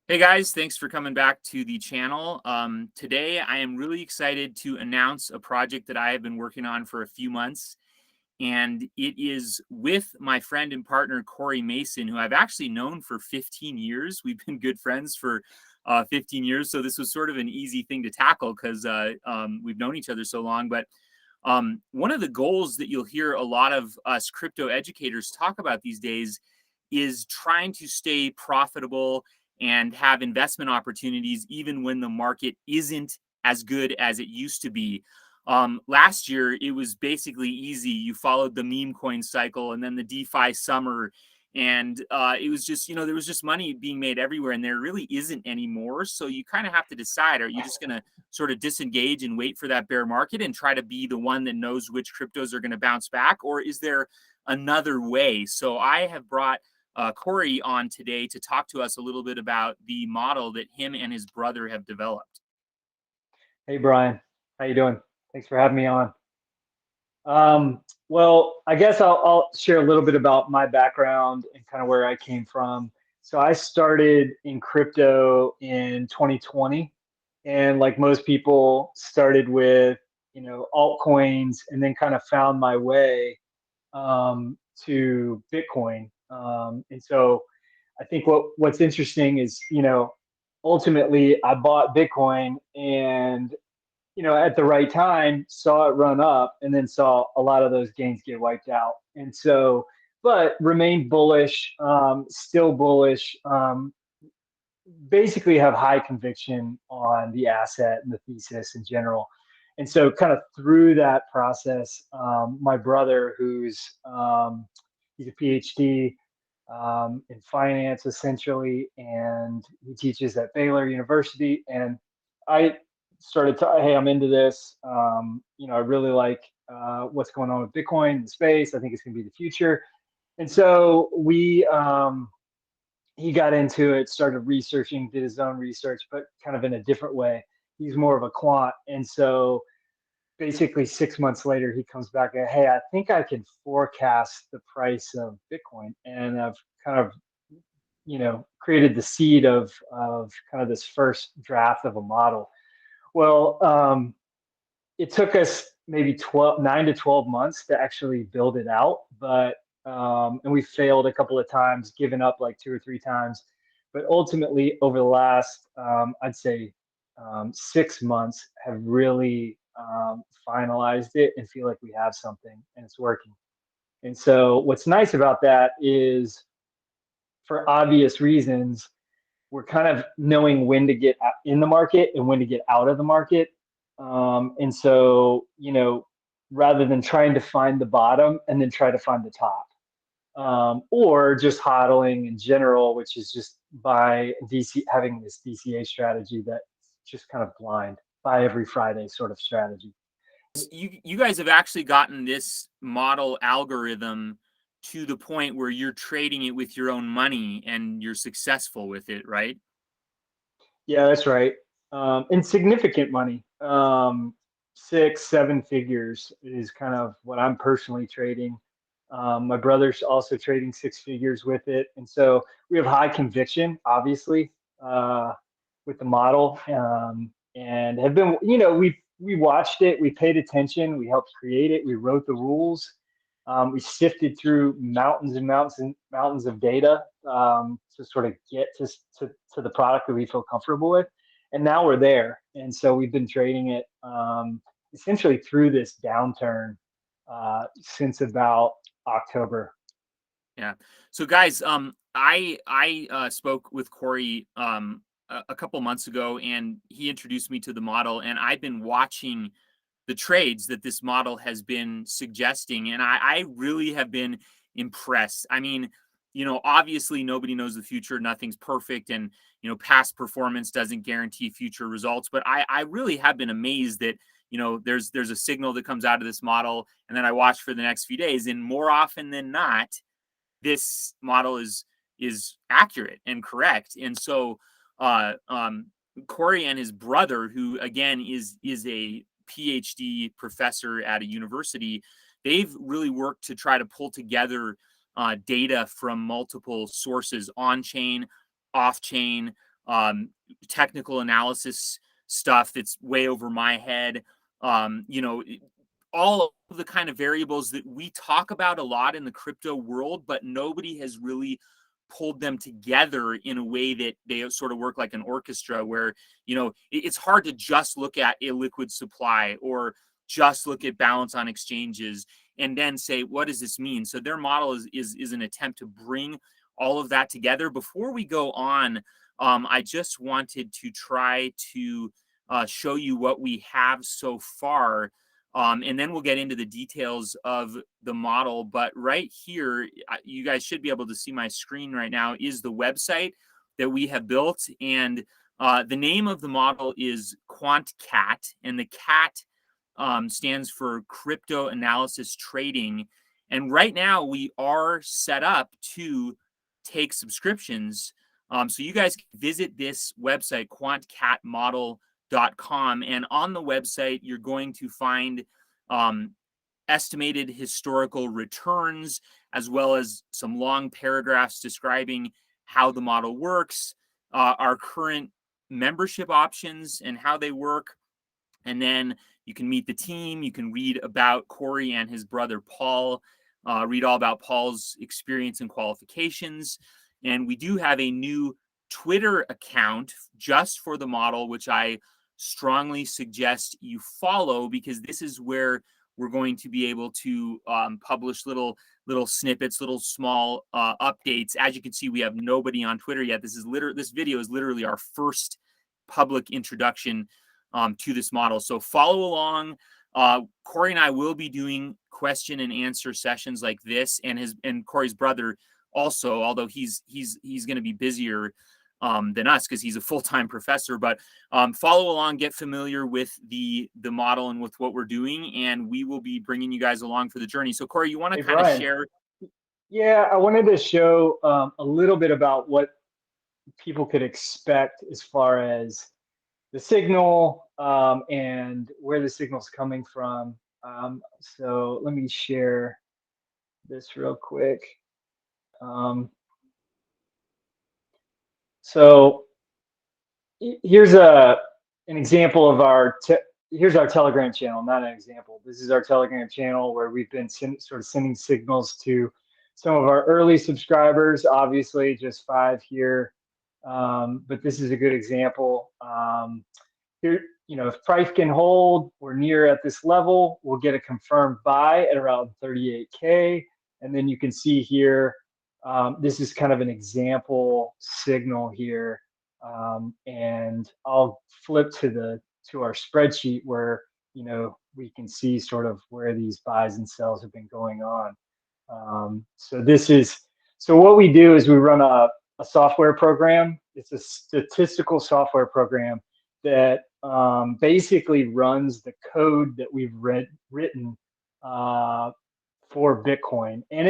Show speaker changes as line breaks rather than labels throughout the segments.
Hey guys, thanks for coming back to the channel. Today I am really excited to announce a project that I have been working on for a few months, and it is with my friend and partner Corey Mason, who I've actually known for 15 years. We've been good friends for 15 years, so this was sort of an easy thing to tackle because we've known each other so long. But one of the goals that you'll hear a lot of us crypto educators talk about these days is trying to stay profitable and have investment opportunities even when the market isn't as good as it used to be. Last year, it was basically easy. You followed the meme coin cycle and then the DeFi summer. And it was just, there was just money being made everywhere, and there really isn't anymore. So you kind of have to decide, are you just going to sort of disengage and wait for that bear market and try to be the one that knows which cryptos are going to bounce back? Or is there another way? So I have brought Corey on today to talk to us a little bit about the model that him and his brother have developed.
Hey Brian, how you doing? Thanks for having me on. Well, I guess I'll share a little bit about my background and kind of where I came from. So I started in crypto in 2020, and like most people, started with altcoins, and then kind of found my way to Bitcoin. And so I think what's interesting is ultimately I bought Bitcoin and at the right time, saw it run up and then saw a lot of those gains get wiped out. And so, but remained bullish, still bullish, basically have high conviction on the asset and the thesis in general. And so, kind of through that process, my brother, he's a PhD in finance essentially, and he teaches at Baylor University. And I started to, hey, I'm into this. I really like what's going on with Bitcoin in the space. I think it's going to be the future. And so he got into it, started researching, did his own research, but kind of in a different way. He's more of a quant. And so basically 6 months later, he comes back and, hey, I think I can forecast the price of Bitcoin. And I've kind of, created the seed of kind of this first draft of a model. Well, it took us maybe 9 to 12 months to actually build it out, but and we failed a couple of times, given up like 2 or 3 times. But ultimately, over the last, I'd say, 6 months, have really finalized it and feel like we have something and it's working. And so, what's nice about that is, for obvious reasons, we're kind of knowing when to get in the market and when to get out of the market. And so, rather than trying to find the bottom and then try to find the top, or just hodling in general, which is just by having this DCA strategy that's just kind of blind, buy every Friday sort of strategy.
You guys have actually gotten this model algorithm to the point where you're trading it with your own money and you're successful with it, right?
Yeah, that's right. Insignificant money. 6, 7 figures is kind of what I'm personally trading. My brother's also trading 6 figures with it. And so we have high conviction, obviously, with the model. And have been, we watched it, we paid attention, we helped create it, we wrote the rules. We sifted through mountains and mountains and mountains of data to sort of get to the product that we feel comfortable with. And now we're there. And so we've been trading it essentially through this downturn since about October.
Yeah. So guys, I spoke with Corey a couple months ago, and he introduced me to the model, and I've been watching the trades that this model has been suggesting, and I really have been impressed. I mean, obviously nobody knows the future, nothing's perfect, and past performance doesn't guarantee future results. But I really have been amazed that there's a signal that comes out of this model, and then I watch for the next few days, and more often than not, this model is accurate and correct. And so Corey and his brother, who again is a PhD professor at a university, they've really worked to try to pull together data from multiple sources, on chain, off chain, technical analysis stuff that's way over my head. You know, all of the kind of variables that we talk about a lot in the crypto world, but nobody has really pulled them together in a way that they sort of work like an orchestra, where, you know, it's hard to just look at illiquid supply or just look at balance on exchanges and then say, what does this mean? So their model is an attempt to bring all of that together. Before we go on, I just wanted to try to show you what we have so far. And then we'll get into the details of the model. But right here, you guys should be able to see my screen right now, is the website that we have built. And the name of the model is QuantCAT, and the CAT stands for Crypto Analysis Trading. And right now we are set up to take subscriptions. So you guys can visit this website, QuantCATModel.com. And on the website, you're going to find estimated historical returns, as well as some long paragraphs describing how the model works, our current membership options and how they work. And then you can meet the team. You can read about Corey and his brother, Paul, read all about Paul's experience and qualifications. And we do have a new Twitter account just for the model, which I strongly suggest you follow, because this is where we're going to be able to publish little snippets, little small updates. As you can see, we have nobody on Twitter yet. This video is literally our first public introduction to this model. So follow along. Corey and I will be doing question and answer sessions like this, and Corey's brother also, although he's going to be busier than us because he's a full-time professor. But follow along, get familiar with the model and with what we're doing, and we will be bringing you guys along for the journey. So Corey, you want to kind of share?
Yeah, I wanted to show a little bit about what people could expect as far as the signal and where the signal's coming from. So let me share this real quick. So here's an example of here's our Telegram channel, not an example. This is our Telegram channel where we've been sort of sending signals to some of our early subscribers, obviously just 5 here. But this is a good example. Here, you know, if price can hold, we're near at this level, we'll get a confirmed buy at around 38K. And then you can see here, this is kind of an example signal here. And I'll flip to our spreadsheet where, you know, we can see sort of where these buys and sells have been going on. So what we do is we run a software program. It's a statistical software program that basically runs the code that we've written for Bitcoin. And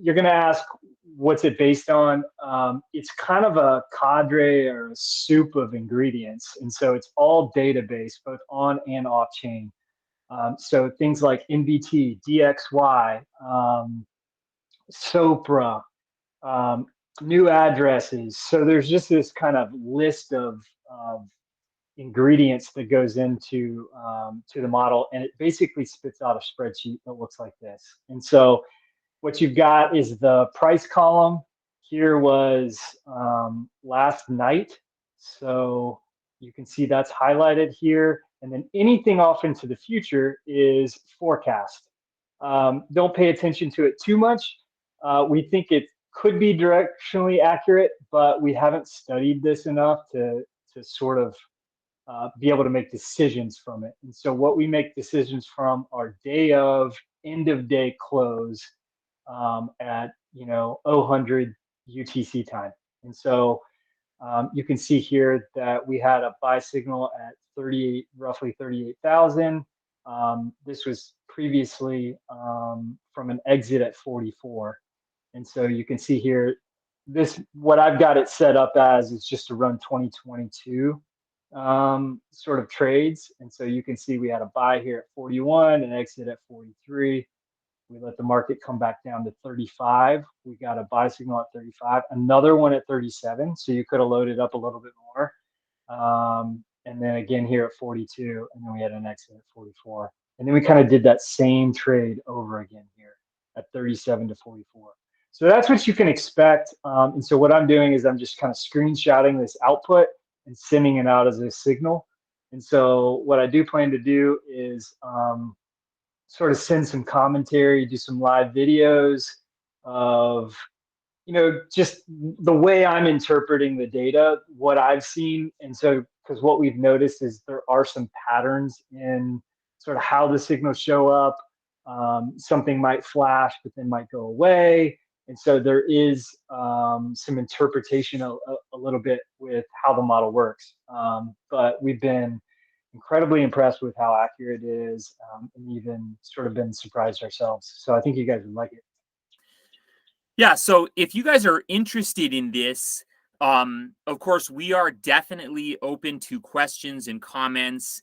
you're going to ask, what's it based on? It's kind of a cadre or a soup of ingredients. And so it's all database, both on and off chain. So things like NBT, DXY, Sopra, new addresses. So there's just this kind of list of ingredients that goes into to the model, and it basically spits out a spreadsheet that looks like this. And so what you've got is the price column. Here was last night, so you can see that's highlighted here. And then anything off into the future is forecast. Don't pay attention to it too much. We think it could be directionally accurate, but we haven't studied this enough to sort of be able to make decisions from it. And so what we make decisions from are day of, end of day close at 0000 UTC time. And so you can see here that we had a buy signal at roughly 38,000. This was previously from an exit at 44. And so you can see here, what I've got it set up as is just to run 2022 sort of trades. And so you can see we had a buy here at 41, an exit at 43. We let the market come back down to 35. We got a buy signal at 35, another one at 37. So you could have loaded up a little bit more. And then again here at 42, and then we had an exit at 44. And then we kind of did that same trade over again here at 37 to 44. So that's what you can expect. And so what I'm doing is I'm just kind of screenshotting this output and sending it out as a signal. And so what I do plan to do is sort of send some commentary, do some live videos of, just the way I'm interpreting the data, what I've seen. And so, because what we've noticed is there are some patterns in sort of how the signals show up. Something might flash, but then might go away. And so there is some interpretation a little bit with how the model works. But we've been incredibly impressed with how accurate it is, and even sort of been surprised ourselves. So I think you guys would like it.
Yeah, so if you guys are interested in this, of course, we are definitely open to questions and comments.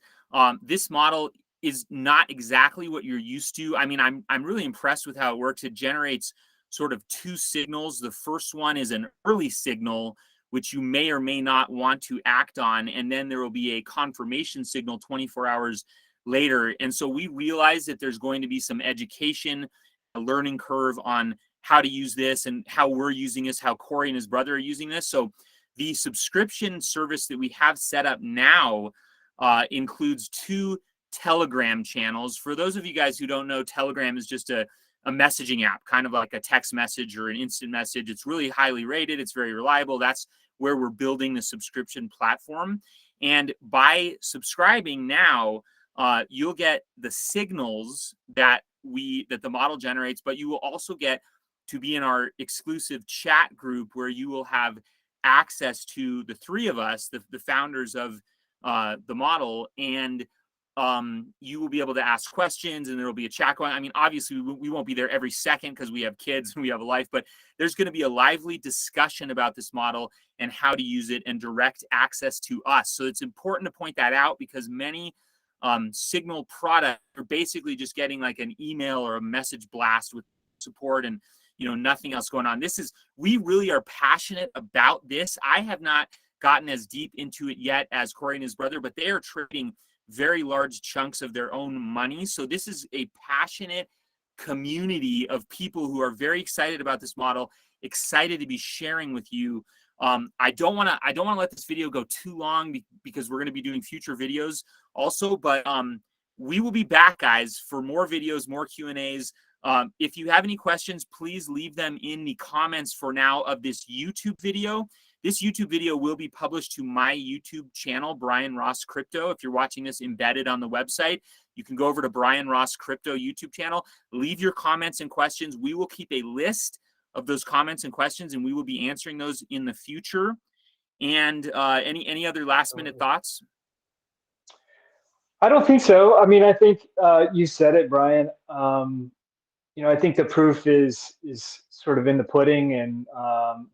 This model is not exactly what you're used to. I mean, I'm really impressed with how it works. It generates sort of two signals. The first one is an early signal, which you may or may not want to act on, and then there will be a confirmation signal 24 hours later. And so we realize that there's going to be some education, a learning curve on how to use this and how we're using this, how Corey and his brother are using this. So the subscription service that we have set up now includes 2 Telegram channels. For those of you guys who don't know, Telegram is just a messaging app, kind of like a text message or an instant message. It's really highly rated. It's very reliable. That's where we're building the subscription platform. And by subscribing now, you'll get the signals that the model generates, but you will also get to be in our exclusive chat group where you will have access to the 3 of us, the founders of the model, and you will be able to ask questions, and there will be a chat going. I mean, obviously, we won't be there every second because we have kids and we have a life, but there's going to be a lively discussion about this model and how to use it and direct access to us. So it's important to point that out because many signal products are basically just getting like an email or a message blast with support and nothing else going on. We really are passionate about this. I have not gotten as deep into it yet as Corey and his brother, but they are trading very large chunks of their own money. So this is a passionate community of people who are very excited about this model, excited to be sharing with you. I don't want to let this video go too long because we're going to be doing future videos also, but we will be back, guys, for more videos, more Q&As. If you have any questions, please leave them in the comments for now of this YouTube video. This YouTube video will be published to my YouTube channel, Bryan Ross Crypto. If you're watching this embedded on the website, you can go over to Bryan Ross Crypto YouTube channel. Leave your comments and questions. We will keep a list of those comments and questions, and we will be answering those in the future. And any other last minute thoughts?
I don't think so. I mean, I think you said it, Bryan. I think the proof is sort of in the pudding, and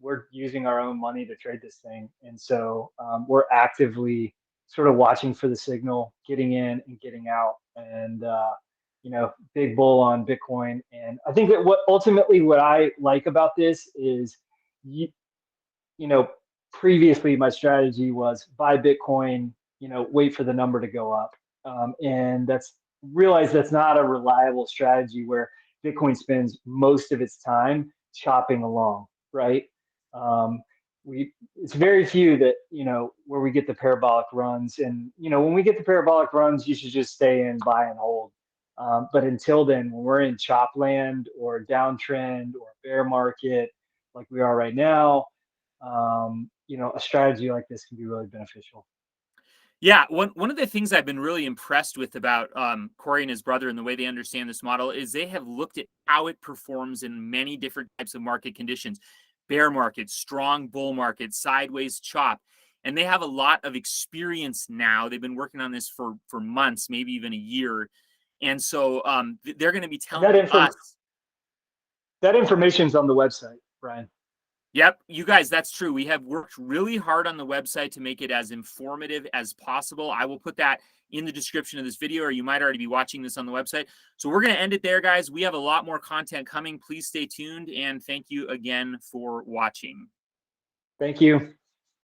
we're using our own money to trade this thing. And so we're actively sort of watching for the signal, getting in and getting out, and big bull on Bitcoin. And I think that what I like about this is, previously my strategy was buy Bitcoin, wait for the number to go up, and realize that's not a reliable strategy where Bitcoin spends most of its time chopping along, right? It's very few that where we get the parabolic runs, and when we get the parabolic runs, you should just stay in, buy and hold. But until then, when we're in chop land or downtrend or bear market like we are right now, a strategy like this can be really beneficial.
Yeah, one of the things I've been really impressed with about Corey and his brother and the way they understand this model is they have looked at how it performs in many different types of market conditions: bear market, strong bull market, sideways chop. And they have a lot of experience now. They've been working on this for months, maybe even a year. And so they're going to be telling us.
That information's on the website, Bryan.
Yep, you guys, that's true. We have worked really hard on the website to make it as informative as possible. I will put that in the description of this video, or you might already be watching this on the website. So we're going to end it there, guys. We have a lot more content coming. Please stay tuned, and thank you again for watching.
Thank you.